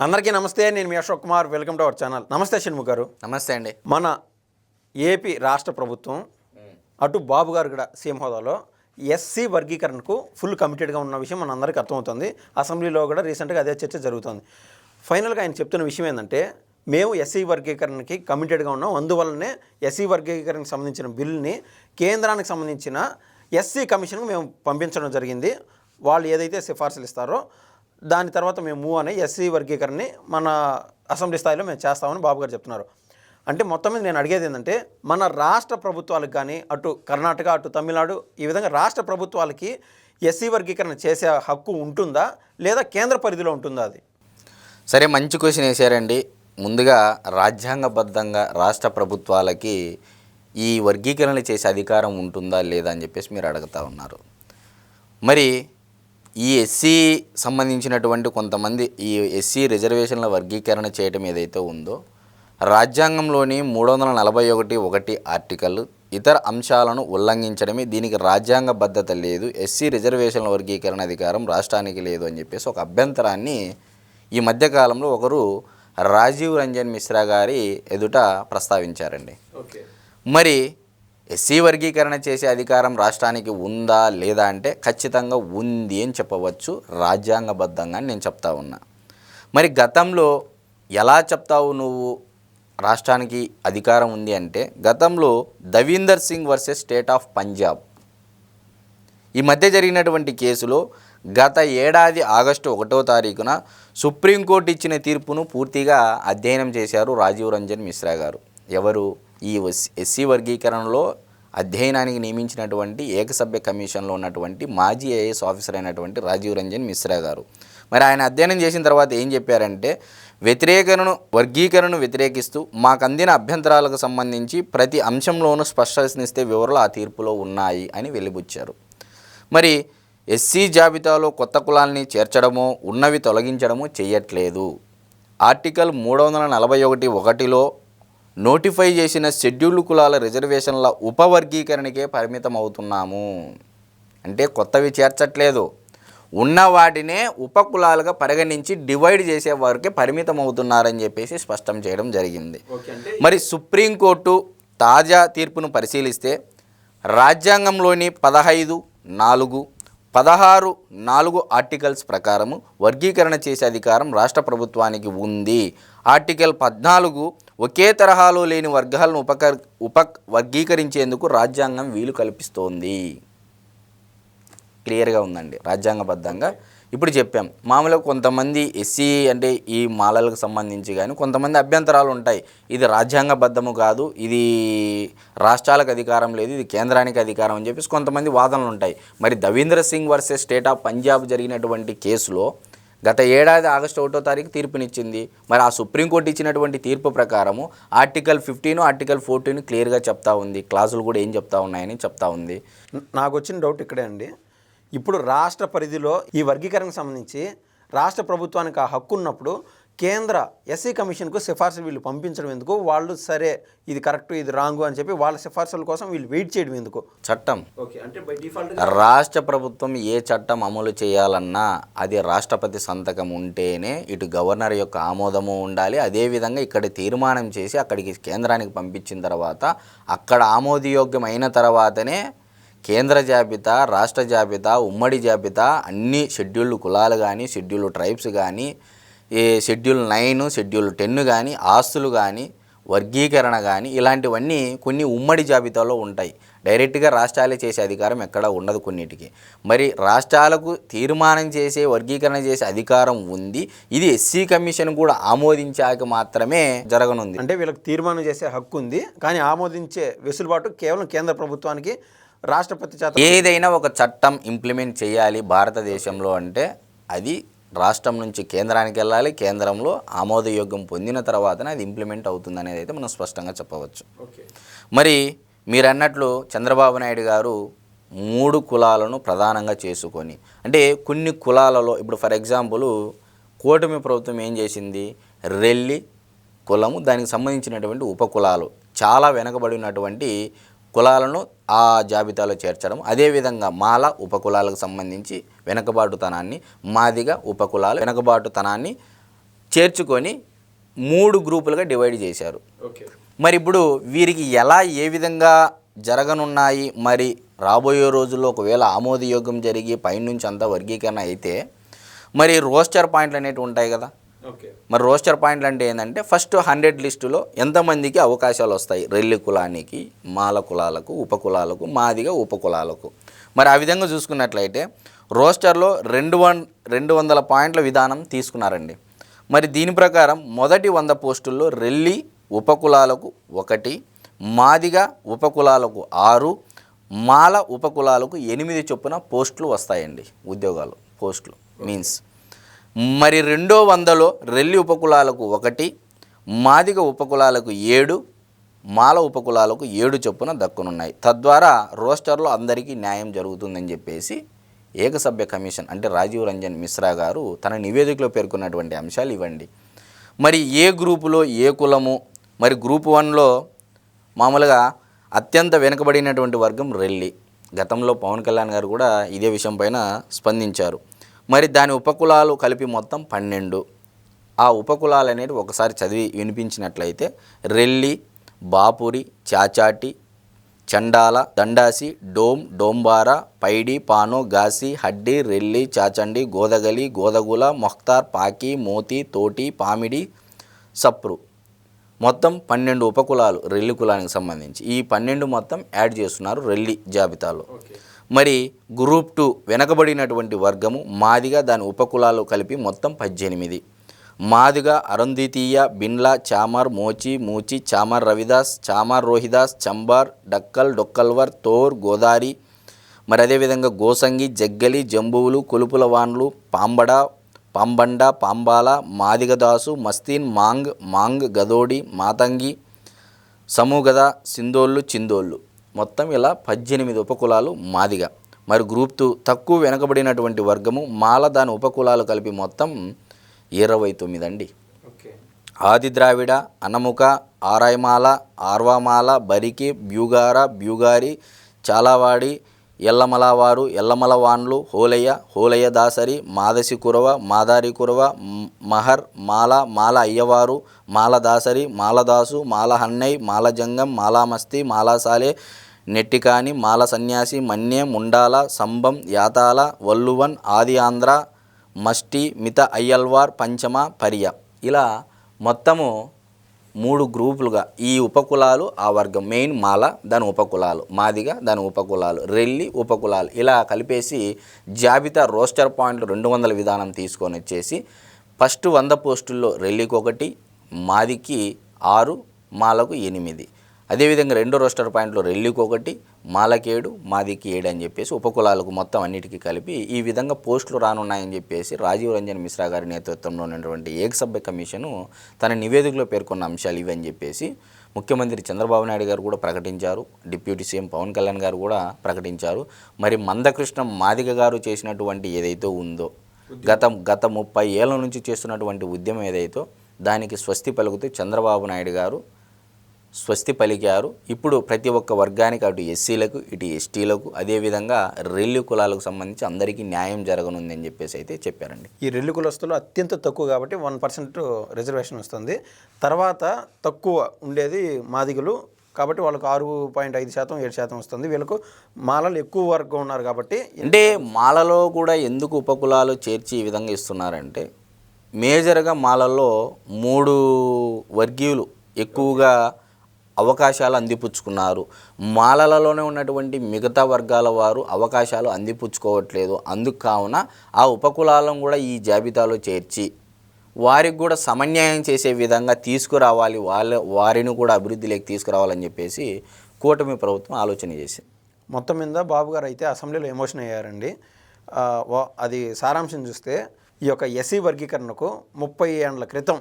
అందరికీ నమస్తే. నేను మీ Ashok Kumar. Welcome to our channel. నమస్తే షణ్ముఖ్ గారు. నమస్తే అండి. మన ఏపీ రాష్ట్ర ప్రభుత్వం అటు బాబు గారు కూడా సీఎం హోదాలో ఎస్సీ వర్గీకరణకు ఫుల్ కమిటెడ్గా ఉన్న విషయం మన అందరికీ అర్థమవుతుంది. అసెంబ్లీలో కూడా రీసెంట్గా అదే చర్చ జరుగుతుంది. ఫైనల్గా ఆయన చెప్తున్న విషయం ఏంటంటే, మేము ఎస్సీ వర్గీకరణకి కమిటెడ్గా ఉన్నాం, అందువల్లనే ఎస్సీ వర్గీకరణకు సంబంధించిన బిల్లుని కేంద్రానికి సంబంధించిన ఎస్సీ కమిషన్కు మేము పంపించడం జరిగింది. వాళ్ళు ఏదైతే సిఫార్సులు ఇస్తారో దాని తర్వాత మేము మూవ్ అనే ఎస్సీ వర్గీకరణని మన అసెంబ్లీ స్థాయిలో మేము చేస్తామని బాబు గారు చెప్తున్నారు. అంటే మొత్తం మీద నేను అడిగేది ఏంటంటే, మన రాష్ట్ర ప్రభుత్వాలకు కానీ అటు కర్ణాటక అటు తమిళనాడు ఈ విధంగా రాష్ట్ర ప్రభుత్వాలకి ఎస్సీ వర్గీకరణ చేసే హక్కు ఉంటుందా లేదా కేంద్ర పరిధిలో ఉంటుందా? అది సరే, మంచి క్వశ్చన్ వేశారండి. ముందుగా రాజ్యాంగబద్ధంగా రాష్ట్ర ప్రభుత్వాలకి ఈ వర్గీకరణలు చేసే అధికారం ఉంటుందా లేదా అని చెప్పేసి మీరు అడుగుతూ ఉన్నారు. మరి ఈ ఎస్సీ సంబంధించినటువంటి కొంతమంది ఈ ఎస్సీ రిజర్వేషన్ల వర్గీకరణ చేయడం ఏదైతే ఉందో, రాజ్యాంగంలోని 341 ఆర్టికల్ ఇతర అంశాలను ఉల్లంఘించడమే దీనికి రాజ్యాంగబద్ధత లేదు, ఎస్సీ రిజర్వేషన్ల వర్గీకరణ అధికారం రాష్ట్రానికి లేదు అని చెప్పేసి ఒక అభ్యంతరాన్ని ఈ మధ్యకాలంలో ఒకరు రాజీవ్ రంజన్ మిశ్రా గారి ఎదుట ప్రస్తావించారండి. మరి ఎస్సీ వర్గీకరణ చేసే అధికారం రాష్ట్రానికి ఉందా లేదా అంటే ఖచ్చితంగా ఉంది అని చెప్పవచ్చు రాజ్యాంగబద్ధంగా నేను చెప్తా ఉన్నా. మరి గతంలో ఎలా చెప్తావు నువ్వు రాష్ట్రానికి అధికారం ఉంది అంటే, గతంలో Davinder Singh versus state of Punjab ఈ మధ్య జరిగినటువంటి కేసులో గత ఏడాది ఆగస్టు 1వ తారీఖున సుప్రీంకోర్టు ఇచ్చిన తీర్పును పూర్తిగా అధ్యయనం చేశారు రాజీవ్ రంజన్ మిశ్రా గారు. ఎవరు? ఈ ఎస్సీ వర్గీకరణలో అధ్యయనానికి నియమించినటువంటి ఏకసభ్య కమిషన్లో ఉన్నటువంటి మాజీ ఐఏఎస్ ఆఫీసర్ అయినటువంటి రాజీవ్ రంజన్ మిశ్రా గారు. మరి ఆయన అధ్యయనం చేసిన తర్వాత ఏం చెప్పారంటే, వర్గీకరణను వ్యతిరేకిస్తూ మాకు అందిన అభ్యంతరాలకు సంబంధించి ప్రతి అంశంలోనూ స్పష్టనిస్తే వివరాలు ఆ తీర్పులో ఉన్నాయి అని వెలిబుచ్చారు. మరి ఎస్సీ జాబితాలో కొత్త కులాల్ని చేర్చడమో ఉన్నవి తొలగించడమో చేయట్లేదు. ఆర్టికల్ 341(1)లో నోటిఫై చేసిన షెడ్యూల్డ్ కులాల రిజర్వేషన్ల ఉపవర్గీకరణకే పరిమితం అవుతున్నాము. అంటే కొత్తవి చేర్చట్లేదు, ఉన్న వాటినే ఉపకులాలుగా పరిగణించి డివైడ్ చేసే వారికే పరిమితం అవుతున్నారని చెప్పేసి స్పష్టం చేయడం జరిగింది. మరి సుప్రీంకోర్టు తాజా తీర్పును పరిశీలిస్తే రాజ్యాంగంలోని 15(4), 16(4) ఆర్టికల్స్ ప్రకారము వర్గీకరణ చేసే అధికారం రాష్ట్ర ప్రభుత్వానికి ఉంది. ఆర్టికల్ 14 ఒకే తరహాలో లేని వర్గాలను వర్గీకరించేందుకు రాజ్యాంగం వీలు కల్పిస్తోంది. క్లియర్గా ఉందండి రాజ్యాంగబద్ధంగా. ఇప్పుడు చెప్పాం, మామూలుగా కొంతమంది ఎస్సీ అంటే ఈ మాలలకు సంబంధించి కానీ కొంతమంది అభ్యంతరాలు ఉంటాయి. ఇది రాజ్యాంగబద్ధము కాదు, ఇది రాష్ట్రాలకు అధికారం లేదు, ఇది కేంద్రానికి అధికారం అని చెప్పేసి కొంతమంది వాదనలు ఉంటాయి. మరి Davinder Singh versus state of Punjab జరిగినటువంటి కేసులో గత ఏడాది ఆగస్టు 1వ తారీఖు తీర్పునిచ్చింది. మరి ఆ సుప్రీంకోర్టు ఇచ్చినటువంటి తీర్పు ప్రకారము ఆర్టికల్ 15, ఆర్టికల్ 14 క్లియర్గా చెప్తా ఉంది. క్లాసులు కూడా ఏం చెప్తా ఉన్నాయని చెప్తా ఉంది. నాకు వచ్చిన డౌట్ ఇక్కడే అండి. ఇప్పుడు రాష్ట్ర పరిధిలో ఈ వర్గీకరణకు సంబంధించి రాష్ట్ర ప్రభుత్వానికి ఆ హక్కు ఉన్నప్పుడు కేంద్ర ఎస్సీ కమిషన్కు సిఫార్సులు వీళ్ళు పంపించడం ఎందుకు? వాళ్ళు సరే ఇది కరెక్ట్ ఇది రాంగు అని చెప్పి వాళ్ళ సిఫార్సుల కోసం వీళ్ళు వెయిట్ చేయడం ఎందుకు? చట్టం రాష్ట్ర ప్రభుత్వం ఏ చట్టం అమలు చేయాలన్నా అది రాష్ట్రపతి సంతకం ఉంటేనే ఇటు గవర్నర్ యొక్క ఆమోదము ఉండాలి. అదేవిధంగా ఇక్కడ తీర్మానం చేసి అక్కడికి కేంద్రానికి పంపించిన తర్వాత అక్కడ ఆమోదయోగ్యం అయిన తర్వాతనే కేంద్ర జాబితా, రాష్ట్ర జాబితా, ఉమ్మడి జాబితా అన్ని షెడ్యూల్డ్ కులాలు కానీ షెడ్యూల్డ్ ట్రైబ్స్ కానీ షెడ్యూల్ 9, షెడ్యూల్ 10 కానీ ఆస్తులు కానీ వర్గీకరణ కానీ ఇలాంటివన్నీ కొన్ని ఉమ్మడి జాబితాలో ఉంటాయి. డైరెక్ట్గా రాష్ట్రాలే చేసే అధికారం ఎక్కడా ఉండదు కొన్నిటికి. మరి రాష్ట్రాలకు తీర్మానం చేసే వర్గీకరణ చేసే అధికారం ఉంది. ఇది ఎస్సీ కమిషన్ కూడా ఆమోదించాక మాత్రమే జరగనుంది. అంటే వీళ్ళకి తీర్మానం చేసే హక్కు ఉంది, కానీ ఆమోదించే వెసులుబాటు కేవలం కేంద్ర ప్రభుత్వానికి రాష్ట్రపతి చేత. ఏదైనా ఒక చట్టం ఇంప్లిమెంట్ చేయాలి భారతదేశంలో అంటే అది రాష్ట్రం నుంచి కేంద్రానికి వెళ్ళాలి, కేంద్రంలో ఆమోదయోగ్యం పొందిన తర్వాతనే అది ఇంప్లిమెంట్ అవుతుంది అనేది అయితే మనం స్పష్టంగా చెప్పవచ్చు. మరి మీరు అన్నట్లు చంద్రబాబు నాయుడు గారు 3 కులాలను ప్రధానంగా చేసుకొని, అంటే కొన్ని కులాలలో ఇప్పుడు ఫర్ ఎగ్జాంపుల్ కూటమి ప్రభుత్వం ఏం చేసింది, రెల్లి కులము దానికి సంబంధించినటువంటి ఉపకులాలు చాలా వెనకబడినటువంటి కులాలను ఆ జాబితాలో చేర్చడం, అదేవిధంగా మాల ఉపకులాలకు సంబంధించి వెనుకబాటుతనాన్ని, మాదిగ ఉపకులాల వెనుకబాటుతనాన్ని చేర్చుకొని 3 గ్రూపులుగా డివైడ్ చేశారు. మరి ఇప్పుడు వీరికి ఎలా ఏ విధంగా జరగనున్నాయి, మరి రాబోయే రోజుల్లో ఒకవేళ ఆమోదయోగ్యం జరిగి పైనుంచి అంతా వర్గీకరణ అయితే మరి రోస్టర్ పాయింట్లు అనేవి ఉంటాయి కదా. మరి రోస్టర్ పాయింట్లు అంటే ఏంటంటే ఫస్ట్ 100 లిస్టులో ఎంతమందికి అవకాశాలు వస్తాయి, రెల్లి కులానికి, మాల కులాలకు, ఉపకులాలకు, మాదిగ ఉపకులాలకు. మరి ఆ విధంగా చూసుకున్నట్లయితే రోస్టర్లో 200 పాయింట్ల విధానం తీసుకున్నారండి. మరి దీని ప్రకారం మొదటి 100 పోస్టుల్లో రెల్లి ఉపకులాలకు 1, మాదిగ ఉపకులాలకు 6, మాల ఉపకులాలకు 8 చొప్పున పోస్టులు వస్తాయండి, ఉద్యోగాలు పోస్టులు మీన్స్. మరి రెండో 100లో రెల్లి ఉపకులాలకు 1, మాదిగ ఉపకులాలకు 7, మాల ఉపకులాలకు 7 చొప్పున దక్కునున్నాయి. తద్వారా రోస్టర్లో అందరికీ న్యాయం జరుగుతుందని చెప్పేసి ఏకసభ్య కమిషన్ అంటే రాజీవ్ రంజన్ మిశ్రా గారు తన నివేదికలో పేర్కొన్నటువంటి అంశాలు ఇవ్వండి. మరి ఏ గ్రూపులో ఏ కులము, మరి గ్రూప్ 1లో మామూలుగా అత్యంత వెనుకబడినటువంటి వర్గం రెల్లి. గతంలో పవన్ కళ్యాణ్ గారు కూడా ఇదే విషయం పైన స్పందించారు. మరి దాని ఉపకులాలు కలిపి మొత్తం 12. ఆ ఉపకులాలు అనేవి ఒకసారి చదివి వినిపించినట్లయితే రెల్లి, బాపురి, చాచాటి, చండాల, దండాసి, డోమ్, డోంబారా, పైడి, పానో, గాసి, హడ్డి, రెల్లి, చాచండి, గోదగలి, గోదగుల, మొఖ్తార్, పాకి, మోతి, తోటి, పామిడి, సప్రు. మొత్తం 12 ఉపకులాలు రెల్లి కులానికి సంబంధించి. ఈ 12 మొత్తం యాడ్ చేస్తున్నారు రెల్లి జాబితాలో. మరి గ్రూప్ 2 వెనకబడినటువంటి వర్గము మాదిగ, దాని ఉపకులాలు కలిపి మొత్తం 18. మాదిగ అరుంధతీయ, బిన్లా, చామర్, మోచి, మూచి, చామర్ రవిదాస్, చామర్ రోహిదాస్, చంబార్, డక్కల్, డొక్కల్వర్, తోర్, గోదారి, మరి అదేవిధంగా గోసంగి, జగ్గలి, జంబువులు, కొలుపుల వాన్లు, పాంబడ, పాంబండ, పాంబాల, మాదిగదాసు, మస్తీన్, మాంగ్, గదోడి, మాతంగి, సమూగద, సిందోళ్ళు, చిందోళ్ళు. మొత్తం ఇలా 18 ఉపకులాలు మాదిగ. మరి గ్రూప్ 2 తక్కువ వెనకబడినటువంటి వర్గము మాల, దాని ఉపకులాలు కలిపి మొత్తం 29 అండి. ఆది ద్రావిడ, అనముక, ఆరాయమాల, ఆర్వామాల, బరికి, బ్యూగారి, చాలావాడి, ఎల్లమలవారు, ఎల్లమలవాన్లు, హోలయ్య దాసరి, మాదసి కురవ, మాదారి కురవ, మహర్, మాల అయ్యవారు, మాల దాసరి, మాలదాసు, మాల హన్నై, మాల జంగం, మాలామస్తి, మాలాసాలే, నెట్టికాని, మాల సన్యాసి, మన్య, ముండాల, సంబం, యాతాల, వల్లువన్, ఆది ఆంధ్ర, మష్టి, మిత అయ్యల్వార్, పంచమ, పరియ. ఇలా మొత్తము 3 గ్రూపులుగా ఈ ఉపకులాలు ఆ వర్గం మెయిన్ మాల, దాని ఉపకులాలు, మాదిగ, దాని ఉపకులాలు, రెల్లి ఉపకులాలు ఇలా కలిపేసి జాబితా రోస్టర్ పాయింట్లు 200 విధానం తీసుకొని వచ్చేసి ఫస్ట్ 100 పోస్టుల్లో రెల్లికి 1, మాదికి 6, మాలకు 8. అదేవిధంగా రెండో రోస్టర్ పాయింట్లో రెల్లికి 1, మాలకి 7, మాదికి 7 అని చెప్పేసి ఉపకులాలకు మొత్తం అన్నిటికీ కలిపి ఈ విధంగా పోస్టులు రానున్నాయని చెప్పేసి రాజీవ్ రంజన్ మిశ్రా గారి నేతృత్వంలో ఉన్నటువంటి ఏకసభ్య కమిషను తన నివేదికలో పేర్కొన్న అంశాలు ఇవని చెప్పేసి ముఖ్యమంత్రి చంద్రబాబు నాయుడు గారు కూడా ప్రకటించారు. డిప్యూటీ సీఎం పవన్ కళ్యాణ్ గారు కూడా ప్రకటించారు. మరి మందకృష్ణ మాదిగ గారు చేసినటువంటి ఏదైతే ఉందో గత 30 ఏళ్ల నుంచి చేస్తున్నటువంటి ఉద్యమం ఏదైతే దానికి స్వస్తి పలుకుతూ చంద్రబాబు నాయుడు గారు స్వస్తి పలికారు. ఇప్పుడు ప్రతి ఒక్క వర్గానికి అటు ఎస్సీలకు, ఇటు ఎస్టీలకు, అదేవిధంగా రెల్లి కులాలకు సంబంధించి అందరికీ న్యాయం జరగనుంది అని చెప్పేసి అయితే చెప్పారండి. ఈ రెల్లి కులస్తులు అత్యంత తక్కువ కాబట్టి 1% రిజర్వేషన్ వస్తుంది. తర్వాత తక్కువ ఉండేది మాదిగలు కాబట్టి వాళ్ళకు 6.5%, 7% వస్తుంది. వీళ్ళకు మాలలు ఎక్కువ వర్గం ఉన్నారు కాబట్టి. అంటే మాలలో కూడా ఎందుకు ఉపకులాలు చేర్చి ఈ విధంగా ఇస్తున్నారంటే మేజర్గా మాలలో 3 వర్గీయులు ఎక్కువగా అవకాశాలు అందిపుచ్చుకున్నారు. మాలలలోనే ఉన్నటువంటి మిగతా వర్గాల వారు అవకాశాలు అందిపుచ్చుకోవట్లేదు. అందుకు కావున ఆ ఉపకులాలను కూడా ఈ జాబితాలో చేర్చి వారికి కూడా సమన్యాయం చేసే విధంగా తీసుకురావాలి, వారిని కూడా అభివృద్ధిలోకి తీసుకురావాలని చెప్పేసి కూటమి ప్రభుత్వం ఆలోచన చేసింది. మొత్తం మీద బాబు గారు అయితే అసెంబ్లీలో ఎమోషన్ అయ్యారండి. అది సారాంశం చూస్తే ఈ యొక్క ఎస్సీ వర్గీకరణకు 30 ఏళ్ల క్రితం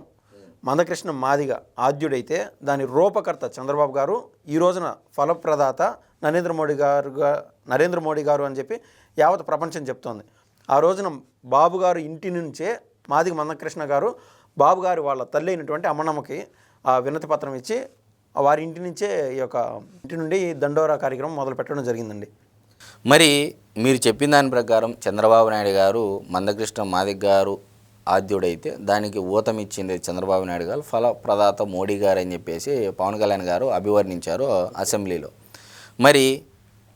మందకృష్ణ మాదిగ ఆద్యుడైతే దాని రూపకర్త చంద్రబాబు గారు, ఈ రోజున ఫలప్రదాత నరేంద్ర మోడీ గారు అని చెప్పి యావత్ ప్రపంచం చెప్తోంది. ఆ రోజున బాబు గారు ఇంటి నుంచే మాదిగ మందకృష్ణ గారు బాబు గారు వాళ్ళ తల్లి అయినటువంటి అమ్మనమ్మకి ఆ వినతి పత్రం ఇచ్చి వారి ఇంటి నుంచే ఈ యొక్క ఇంటి నుండి దండోరా కార్యక్రమం మొదలు పెట్టడం జరిగిందండి. మరి మీరు చెప్పిన దాని ప్రకారం చంద్రబాబు నాయుడు గారు మందకృష్ణ మాదిగ గారు ఆద్యుడైతే దానికి ఊతమిచ్చింది చంద్రబాబు నాయుడు గారు, ఫలప్రదాత మోడీ గారు అని చెప్పేసి పవన్ కళ్యాణ్ గారు అభివర్ణించారు అసెంబ్లీలో. మరి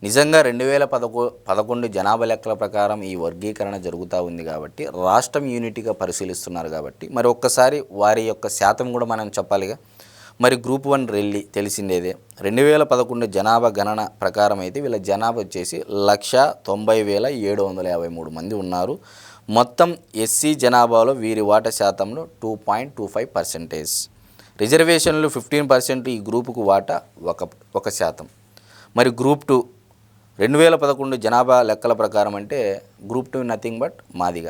నిజంగా 2011 జనాభా లెక్కల ప్రకారం ఈ వర్గీకరణ జరుగుతూ ఉంది కాబట్టి రాష్ట్రం యూనిటీగా పరిశీలిస్తున్నారు కాబట్టి మరి ఒక్కసారి వారి యొక్క శాతం కూడా మనం చెప్పాలిగా. మరి గ్రూప్ 1 రెల్లి తెలిసిందేదే. 2011 జనాభా గణన ప్రకారం అయితే వీళ్ళ జనాభా వచ్చేసి 1,90,753 మంది ఉన్నారు. మొత్తం ఎస్సీ జనాభాలో వీరి వాటా శాతంలో 2.25%. రిజర్వేషన్లు 15% ఈ గ్రూపుకు వాటా 1%. మరి గ్రూప్ 2 2011 జనాభా లెక్కల ప్రకారం అంటే గ్రూప్ 2 నథింగ్ బట్ మాదిగ.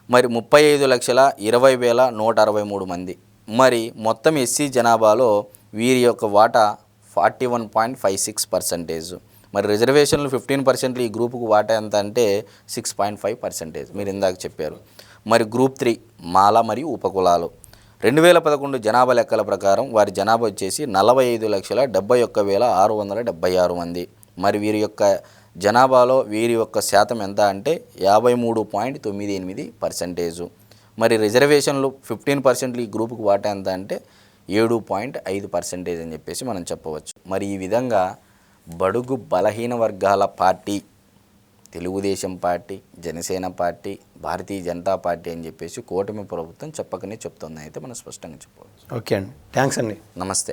మరి 35,20,163 మంది. మరి మొత్తం ఎస్సీ జనాభాలో వీరి యొక్క వాటా 41.56%. మరి రిజర్వేషన్లు 15% ఈ గ్రూపుకు వాటా ఎంత అంటే 6.5%. మీరు ఇందాక చెప్పారు. మరి గ్రూప్ 3 మాల మరియు ఉపకులాలు 2011 జనాభా లెక్కల ప్రకారం వారి జనాభా వచ్చేసి 45,71,676 మంది. మరి వీరి యొక్క జనాభాలో వీరి యొక్క శాతం ఎంత అంటే 53.98%. మరి రిజర్వేషన్లు 15% ఈ గ్రూపుకు వాటా ఎంత అంటే 7.5% అని చెప్పేసి మనం చెప్పవచ్చు. మరి ఈ విధంగా బడుగు బలహీన వర్గాల party Telugu Desam party, Janasena party, Bharatiya Janata party అని చెప్పేసి కూటమి ప్రభుత్వం చెప్పకనే చెప్తుంది అయితే మనం స్పష్టంగా చెప్పవచ్చు. ఓకే అండి, థ్యాంక్స్ అండి. నమస్తే.